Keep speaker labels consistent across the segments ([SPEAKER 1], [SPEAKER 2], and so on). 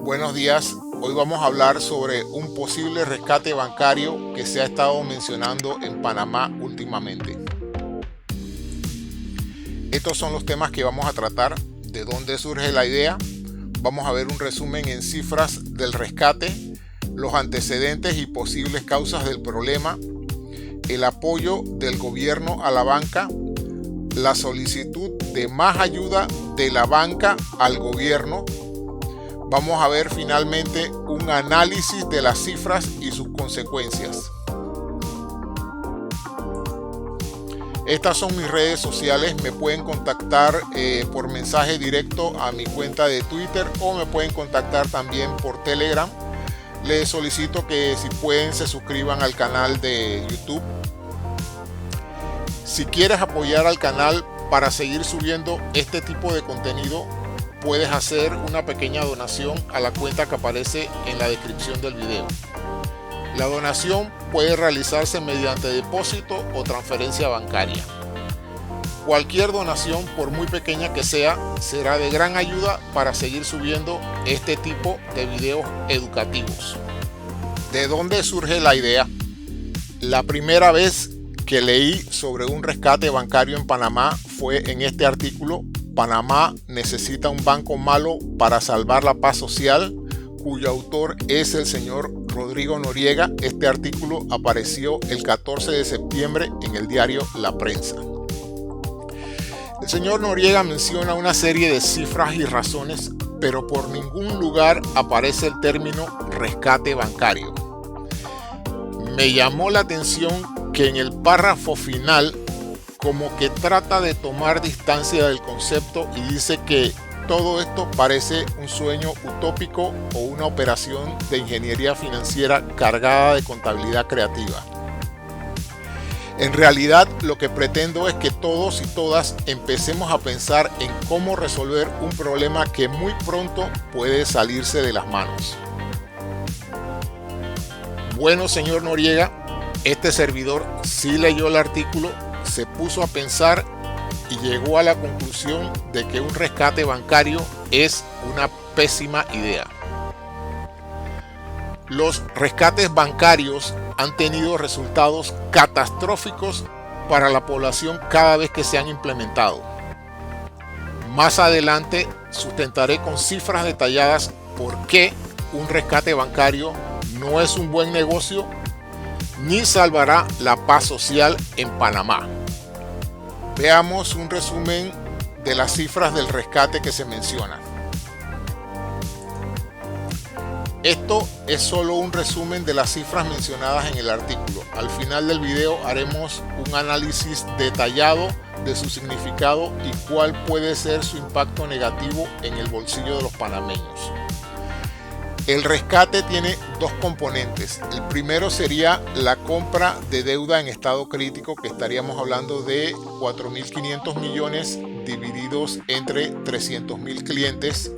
[SPEAKER 1] Buenos días, hoy vamos a hablar sobre un posible rescate bancario que se ha estado mencionando en Panamá últimamente. Estos son los temas que vamos a tratar: de dónde surge la idea, vamos a ver un resumen en cifras del rescate, los antecedentes y posibles causas del problema, el apoyo del gobierno a la banca, la solicitud de más ayuda de la banca al gobierno. Vamos a ver finalmente un análisis de las cifras y sus consecuencias. Estas son mis redes sociales, me pueden contactar por mensaje directo a mi cuenta de Twitter o me pueden contactar también por Telegram. Les solicito que si pueden se suscriban al canal de YouTube. Si quieres apoyar al canal para seguir subiendo este tipo de contenido, puedes hacer una pequeña donación a la cuenta que aparece en la descripción del video. La donación puede realizarse mediante depósito o transferencia bancaria. Cualquier donación, por muy pequeña que sea, será de gran ayuda para seguir subiendo este tipo de videos educativos. ¿De dónde surge la idea? La primera vez que leí sobre un rescate bancario en Panamá fue en este artículo: Panamá necesita un banco malo para salvar la paz social, cuyo autor es el señor Rodrigo Noriega. Este artículo apareció el 14 de septiembre en el diario La Prensa. El señor Noriega menciona una serie de cifras y razones, pero por ningún lugar aparece el término rescate bancario. Me llamó la atención que en el párrafo final como que trata de tomar distancia del concepto y dice que todo esto parece un sueño utópico o una operación de ingeniería financiera cargada de contabilidad creativa. En realidad, lo que pretendo es que todos y todas empecemos a pensar en cómo resolver un problema que muy pronto puede salirse de las manos. Bueno, señor Noriega, este servidor sí leyó el artículo, se puso a pensar y llegó a la conclusión de que un rescate bancario es una pésima idea. Los rescates bancarios han tenido resultados catastróficos para la población cada vez que se han implementado. Más adelante sustentaré con cifras detalladas por qué un rescate bancario no es un buen negocio ni salvará la paz social en Panamá. Veamos un resumen de las cifras del rescate que se menciona. Esto es solo un resumen de las cifras mencionadas en el artículo. Al final del video haremos un análisis detallado de su significado y cuál puede ser su impacto negativo en el bolsillo de los panameños. El rescate tiene dos componentes. El primero sería la compra de deuda en estado crítico, que estaríamos hablando de 4.500 millones divididos entre 300.000 clientes.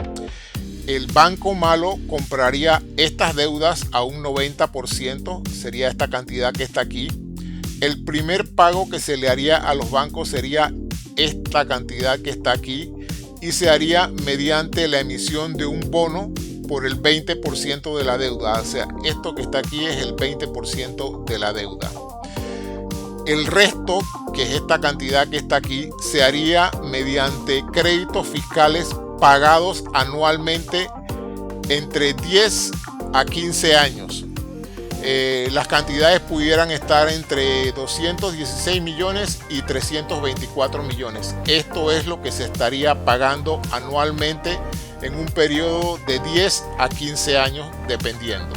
[SPEAKER 1] El banco malo compraría estas deudas a un 90%, sería esta cantidad que está aquí. El primer pago que se le haría a los bancos sería esta cantidad que está aquí y se haría mediante la emisión de un bono por el 20% de la deuda. O sea, esto que está aquí es el 20% de la deuda. El resto, que es esta cantidad que está aquí, se haría mediante créditos fiscales pagados anualmente entre 10 a 15 años. Las cantidades pudieran estar entre 216 millones y 324 millones. Esto es lo que se estaría pagando anualmente en un periodo de 10 a 15 años dependiendo.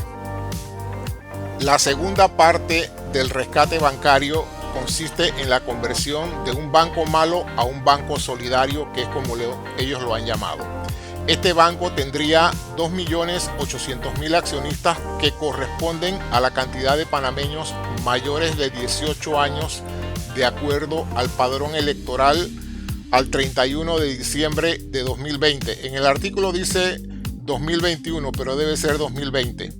[SPEAKER 1] La segunda parte del rescate bancario consiste en la conversión de un banco malo a un banco solidario, que es como ellos lo han llamado. Este banco tendría 2.800.000 accionistas, que corresponden a la cantidad de panameños mayores de 18 años de acuerdo al padrón electoral al 31 de diciembre de 2020. En el artículo dice 2021, pero debe ser 2020.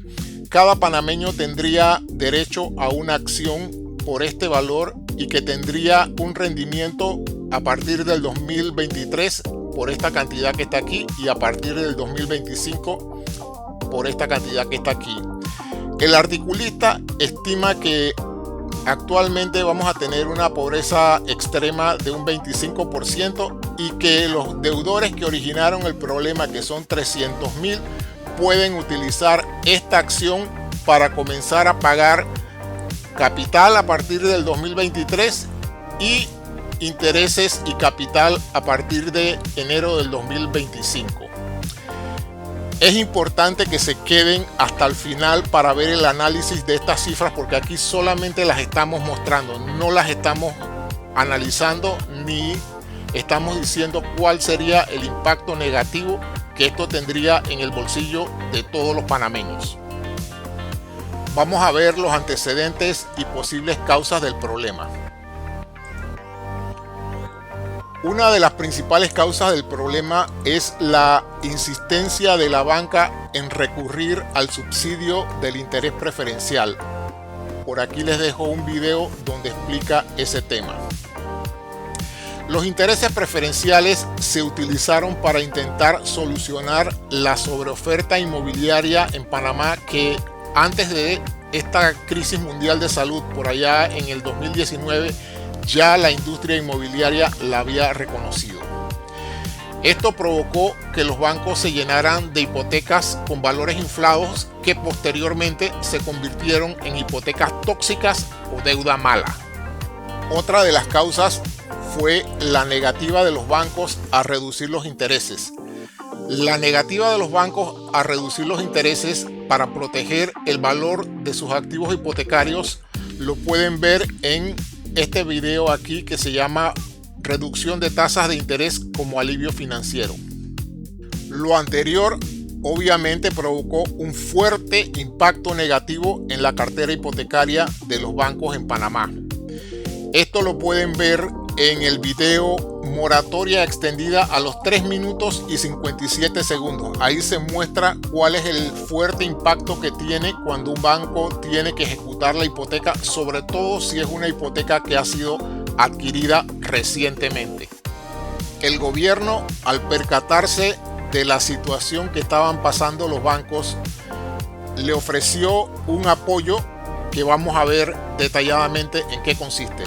[SPEAKER 1] Cada panameño tendría derecho a una acción por este valor y que tendría un rendimiento a partir del 2023 por esta cantidad que está aquí y a partir del 2025 por esta cantidad que está aquí. El articulista estima que actualmente vamos a tener una pobreza extrema de un 25% y que los deudores que originaron el problema, que son 300.000, pueden utilizar esta acción para comenzar a pagar capital a partir del 2023 y intereses y capital a partir de enero del 2025. Es importante que se queden hasta el final para ver el análisis de estas cifras, porque aquí solamente las estamos mostrando, no las estamos analizando ni estamos diciendo cuál sería el impacto negativo que esto tendría en el bolsillo de todos los panameños. Vamos a ver los antecedentes y posibles causas del problema. Una de las principales causas del problema es la insistencia de la banca en recurrir al subsidio del interés preferencial. Por aquí les dejo un video donde explica ese tema. Los intereses preferenciales se utilizaron para intentar solucionar la sobreoferta inmobiliaria en Panamá, que antes de esta crisis mundial de salud por allá en el 2019 ya la industria inmobiliaria la había reconocido. Esto provocó que los bancos se llenaran de hipotecas con valores inflados que posteriormente se convirtieron en hipotecas tóxicas o deuda mala. Otra de las causas fue la negativa de los bancos a reducir los intereses. La negativa de los bancos a reducir los intereses para proteger el valor de sus activos hipotecarios lo pueden ver en este video aquí, que se llama Reducción de tasas de interés como alivio financiero. Lo anterior obviamente provocó un fuerte impacto negativo en la cartera hipotecaria de los bancos en Panamá. Esto lo pueden ver en el video Moratoria extendida a los 3 minutos y 57 segundos. Ahí se muestra cuál es el fuerte impacto que tiene cuando un banco tiene que ejecutar la hipoteca, sobre todo si es una hipoteca que ha sido adquirida recientemente. El gobierno, al percatarse de la situación que estaban pasando los bancos, le ofreció un apoyo que vamos a ver detalladamente en qué consiste.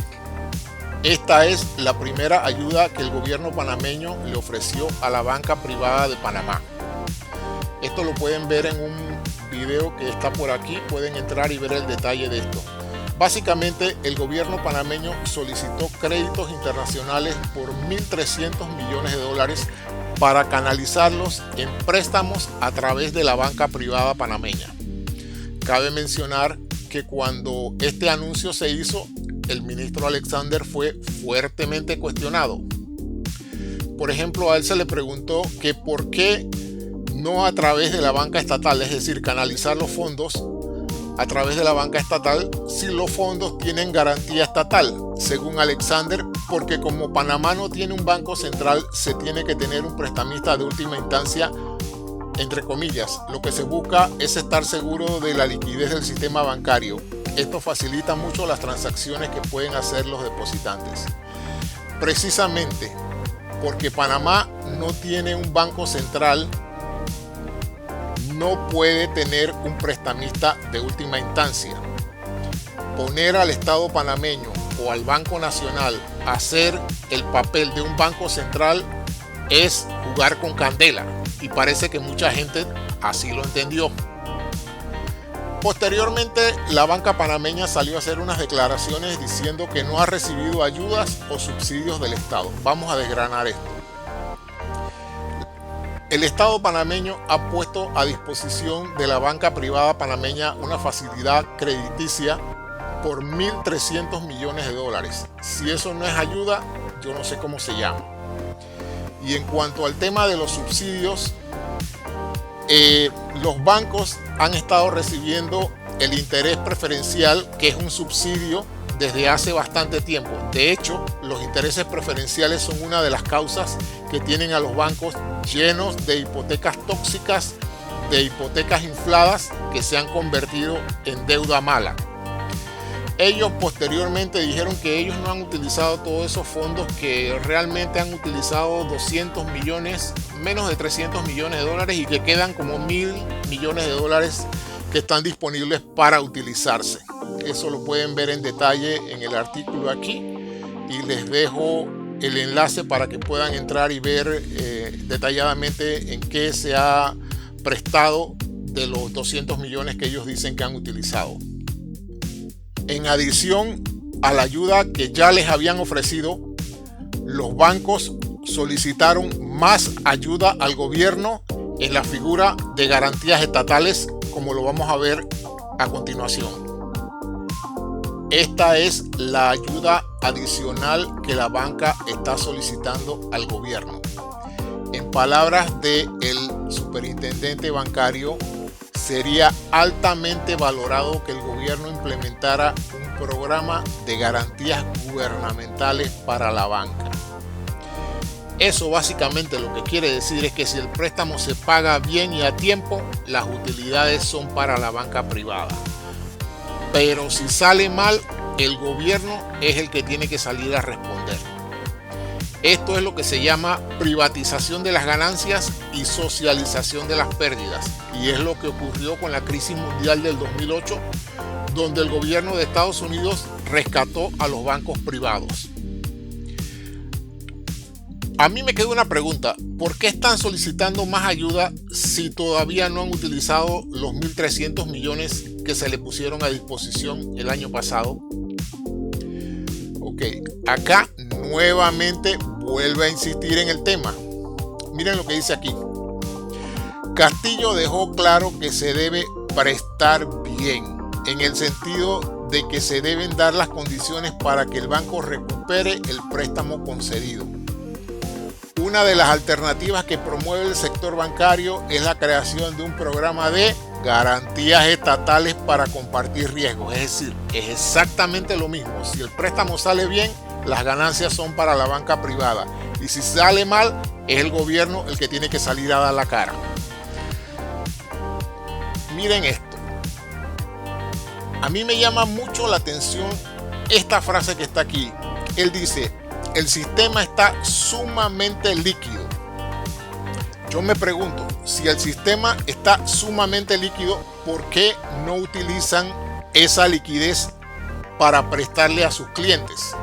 [SPEAKER 1] Esta es la primera ayuda que el gobierno panameño le ofreció a la banca privada de Panamá. Esto lo pueden ver en un video que está por aquí, pueden entrar y ver el detalle de esto. Básicamente, el gobierno panameño solicitó créditos internacionales por 1.300 millones de dólares para canalizarlos en préstamos a través de la banca privada panameña. Cabe mencionar que cuando este anuncio se hizo, el ministro Alexander fue fuertemente cuestionado. Por ejemplo, a él se le preguntó que por qué no a través de la banca estatal, es decir, canalizar los fondos a través de la banca estatal si los fondos tienen garantía estatal. Según Alexander, porque como Panamá no tiene un banco central, se tiene que tener un prestamista de última instancia, entre comillas. Lo que se busca es estar seguro de la liquidez del sistema bancario. Esto facilita mucho las transacciones que pueden hacer los depositantes. Precisamente porque Panamá no tiene un banco central, no puede tener un prestamista de última instancia. Poner al Estado panameño o al Banco Nacional a hacer el papel de un banco central es jugar con candela, y parece que mucha gente así lo entendió. Posteriormente, la banca panameña salió a hacer unas declaraciones diciendo que no ha recibido ayudas o subsidios del Estado. Vamos a desgranar esto. El Estado panameño ha puesto a disposición de la banca privada panameña una facilidad crediticia por 1.300 millones de dólares. Si eso no es ayuda, yo no sé cómo se llama. Y en cuanto al tema de los subsidios, los bancos han estado recibiendo el interés preferencial, que es un subsidio desde hace bastante tiempo. De hecho, los intereses preferenciales son una de las causas que tienen a los bancos llenos de hipotecas tóxicas, de hipotecas infladas que se han convertido en deuda mala. Ellos posteriormente dijeron que ellos no han utilizado todos esos fondos, que realmente han utilizado 200 millones, menos de 300 millones de dólares, y que quedan como 1.000 millones de dólares que están disponibles para utilizarse. Eso lo pueden ver en detalle en el artículo aquí, y les dejo el enlace para que puedan entrar y ver detalladamente en qué se ha prestado de los 200 millones que ellos dicen que han utilizado. En adición a la ayuda que ya les habían ofrecido, los bancos solicitaron más ayuda al gobierno en la figura de garantías estatales, como lo vamos a ver a continuación. Esta es la ayuda adicional que la banca está solicitando al gobierno. En palabras del superintendente bancario, sería altamente valorado que el gobierno implementara un programa de garantías gubernamentales para la banca. Eso básicamente lo que quiere decir es que si el préstamo se paga bien y a tiempo, las utilidades son para la banca privada. Pero si sale mal, el gobierno es el que tiene que salir a responder. Esto es lo que se llama privatización de las ganancias y socialización de las pérdidas. Y es lo que ocurrió con la crisis mundial del 2008, donde el gobierno de Estados Unidos rescató a los bancos privados. A mí me queda una pregunta: ¿por qué están solicitando más ayuda si todavía no han utilizado los 1.300 millones que se le pusieron a disposición el año pasado? Ok, acá nuevamente vuelve a insistir en el tema. Miren lo que dice aquí. Castillo dejó claro que se debe prestar bien, en el sentido de que se deben dar las condiciones para que el banco recupere el préstamo concedido. Una de las alternativas que promueve el sector bancario es la creación de un programa de garantías estatales para compartir riesgos. Es decir, es exactamente lo mismo. Si el préstamo sale bien, las ganancias son para la banca privada. Y si sale mal, es el gobierno el que tiene que salir a dar la cara. Miren esto. A mí me llama mucho la atención esta frase que está aquí. Él dice: el sistema está sumamente líquido. Yo me pregunto, si el sistema está sumamente líquido, ¿por qué no utilizan esa liquidez para prestarle a sus clientes?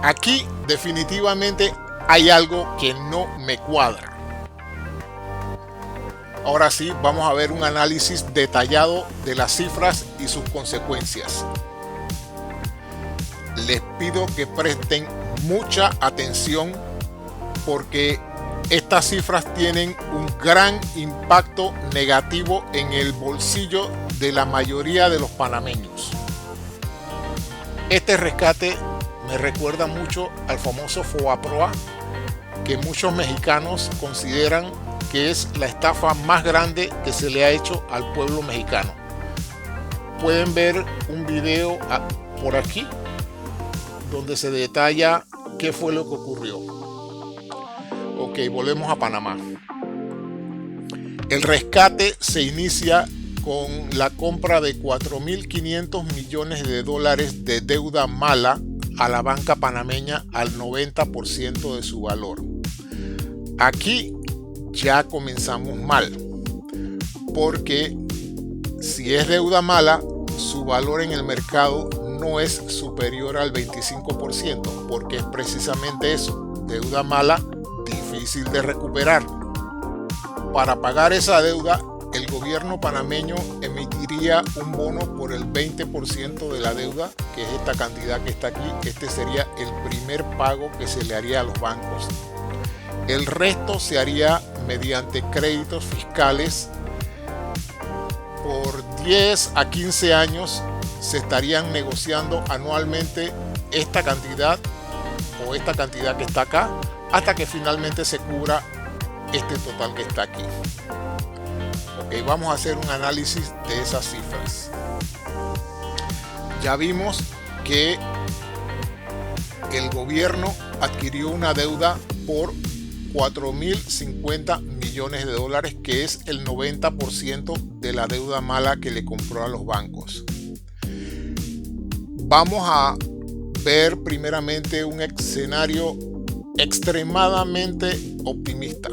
[SPEAKER 1] Aquí definitivamente hay algo que no me cuadra. Ahora sí, vamos a ver un análisis detallado de las cifras y sus consecuencias. Les pido que presten mucha atención, porque estas cifras tienen un gran impacto negativo en el bolsillo de la mayoría de los panameños. Este rescate me recuerda mucho al famoso FOBAPROA, que muchos mexicanos consideran que es la estafa más grande que se le ha hecho al pueblo mexicano. Pueden ver un video por aquí donde se detalla qué fue lo que ocurrió. Ok, volvemos a Panamá. El rescate se inicia con la compra de 4.500 millones de dólares de deuda mala a la banca panameña al 90% de su valor. Aquí ya comenzamos mal, porque si es deuda mala, su valor en el mercado no es superior al 25%, porque es precisamente eso, deuda mala, difícil de recuperar. Para pagar esa deuda, el gobierno panameño emitiría un bono por el 20% de la deuda, que es esta cantidad que está aquí. Este sería el primer pago que se le haría a los bancos. El resto se haría mediante créditos fiscales. Por 10 a 15 años se estarían negociando anualmente esta cantidad o esta cantidad que está acá, hasta que finalmente se cubra este total que está aquí. Ok, vamos a hacer un análisis de esas cifras. Ya vimos que el gobierno adquirió una deuda por 4.050 millones de dólares, que es el 90% de la deuda mala que le compró a los bancos. Vamos a ver primeramente un escenario extremadamente optimista.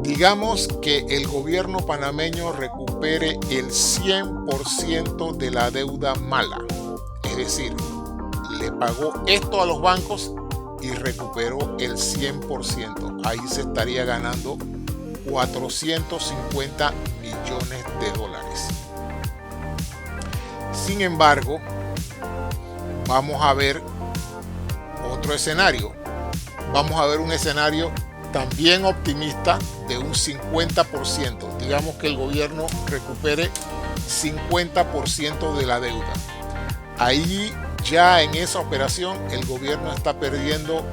[SPEAKER 1] Digamos que el gobierno panameño recupere el 100% de la deuda mala. Es decir, le pagó esto a los bancos y recuperó el 100%. Ahí se estaría ganando 450 millones de dólares. Sin embargo, vamos a ver otro escenario. Vamos a ver un escenario también optimista de un 50%. Digamos que el gobierno recupere 50% de la deuda. Ahí ya en esa operación el gobierno está perdiendo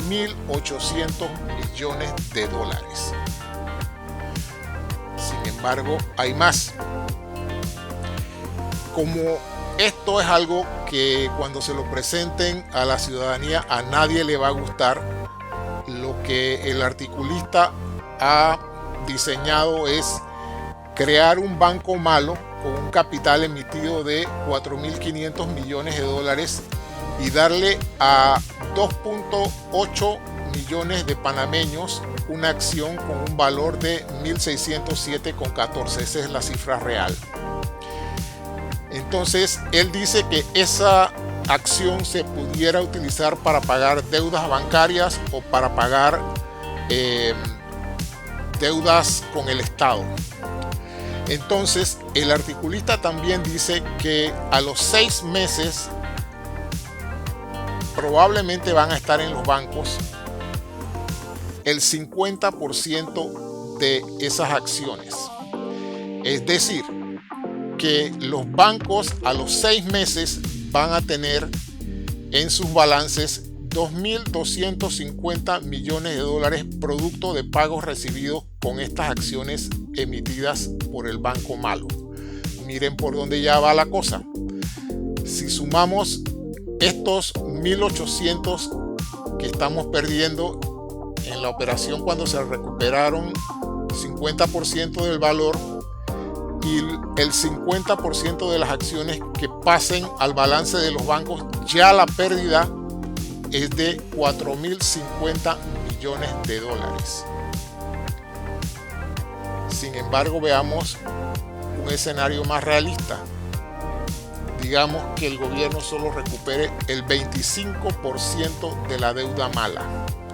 [SPEAKER 1] 1.800 millones de dólares. Sin embargo, hay más. Como esto es algo que cuando se lo presenten a la ciudadanía a nadie le va a gustar, lo que el articulista ha diseñado es crear un banco malo con un capital emitido de 4.500 millones de dólares y darle a 2.8 millones de panameños una acción con un valor de 1.607,14. Esa es la cifra real. Entonces él dice que esa acción se pudiera utilizar para pagar deudas bancarias o para pagar deudas con el Estado. Entonces el articulista también dice que a los 6 meses probablemente van a estar en los bancos el 50% de esas acciones. Es decir, que los bancos a los 6 meses van a tener en sus balances 2.250 millones de dólares producto de pagos recibidos con estas acciones emitidas por el banco malo. Miren por dónde ya va la cosa. Si sumamos estos 1.800 que estamos perdiendo en la operación cuando se recuperaron 50% del valor y el 50% de las acciones que pasen al balance de los bancos, ya la pérdida es de 4.050 millones de dólares. Sin embargo, veamos un escenario más realista. Digamos que el gobierno solo recupere el 25% de la deuda mala,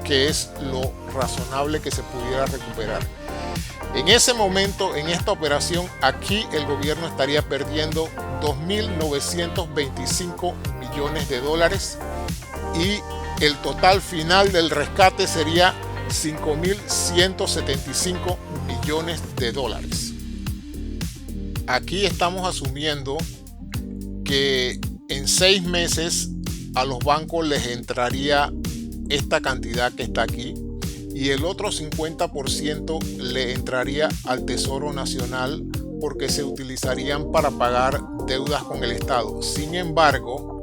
[SPEAKER 1] que es lo razonable que se pudiera recuperar. En ese momento, en esta operación, aquí el gobierno estaría perdiendo 2.925 millones de dólares y el total final del rescate sería 5.175 millones de dólares. Aquí estamos asumiendo que en 6 meses a los bancos les entraría esta cantidad que está aquí y el otro 50% le entraría al Tesoro Nacional porque se utilizarían para pagar deudas con el Estado. Sin embargo,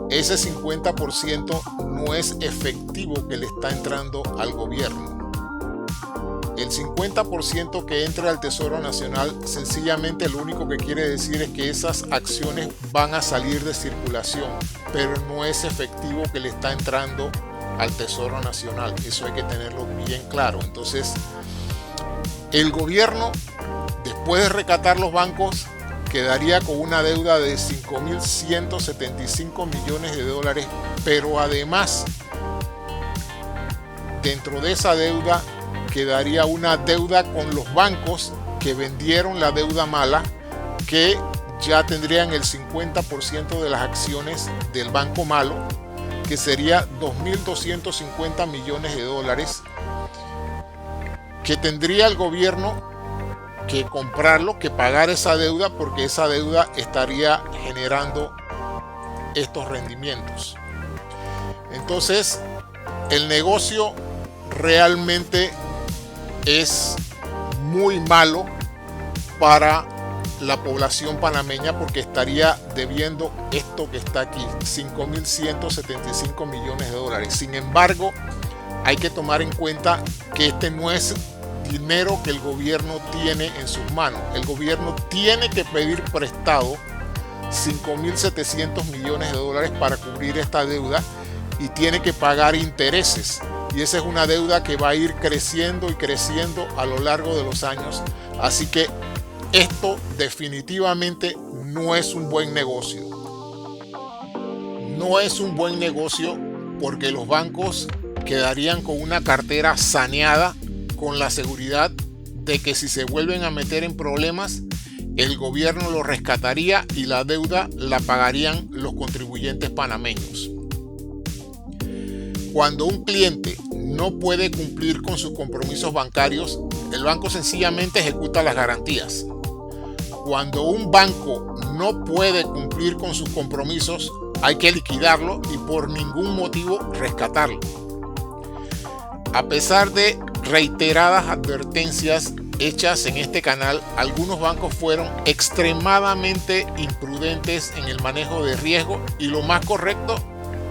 [SPEAKER 1] ese 50% no es efectivo que le está entrando al gobierno. El 50% que entre al Tesoro Nacional sencillamente lo único que quiere decir es que esas acciones van a salir de circulación, pero no es efectivo que le está entrando al Tesoro Nacional. Eso hay que tenerlo bien claro. Entonces, el gobierno, después de rescatar los bancos, quedaría con una deuda de 5.175 millones de dólares, pero además, dentro de esa deuda, quedaría una deuda con los bancos que vendieron la deuda mala, que ya tendrían el 50% de las acciones del banco malo, que sería 2.250 millones de dólares, que tendría el gobierno que comprarlo, que pagar esa deuda, porque esa deuda estaría generando estos rendimientos. Entonces, el negocio realmente es muy malo para la población panameña porque estaría debiendo esto que está aquí, 5.175 millones de dólares. Sin embargo, hay que tomar en cuenta que este no es dinero que el gobierno tiene en sus manos. El gobierno tiene que pedir prestado $5.700 millones para cubrir esta deuda y tiene que pagar intereses. Y esa es una deuda que va a ir creciendo y creciendo a lo largo de los años. Así que esto definitivamente no es un buen negocio. No es un buen negocio porque los bancos quedarían con una cartera saneada, con la seguridad de que si se vuelven a meter en problemas, el gobierno lo rescataría y la deuda la pagarían los contribuyentes panameños. Cuando un cliente no puede cumplir con sus compromisos bancarios, el banco sencillamente ejecuta las garantías. Cuando un banco no puede cumplir con sus compromisos, hay que liquidarlo y por ningún motivo rescatarlo. A pesar de reiteradas advertencias hechas en este canal, algunos bancos fueron extremadamente imprudentes en el manejo de riesgo y lo más correcto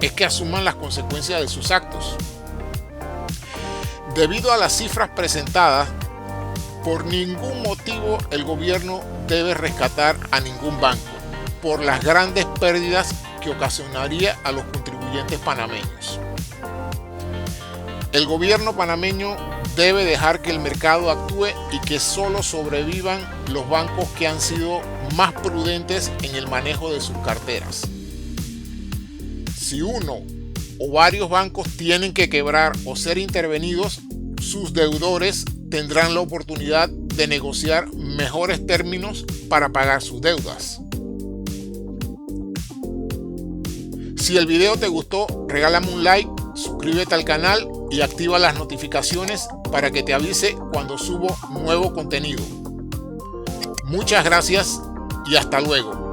[SPEAKER 1] es que asuman las consecuencias de sus actos. Debido a las cifras presentadas, por ningún motivo el gobierno debe rescatar a ningún banco por las grandes pérdidas que ocasionaría a los contribuyentes panameños. El gobierno panameño debe dejar que el mercado actúe y que solo sobrevivan los bancos que han sido más prudentes en el manejo de sus carteras. Si uno o varios bancos tienen que quebrar o ser intervenidos, sus deudores tendrán la oportunidad de negociar mejores términos para pagar sus deudas. Si el video te gustó, regálame un like, suscríbete al canal y activa las notificaciones para que te avise cuando subo nuevo contenido. Muchas gracias y hasta luego.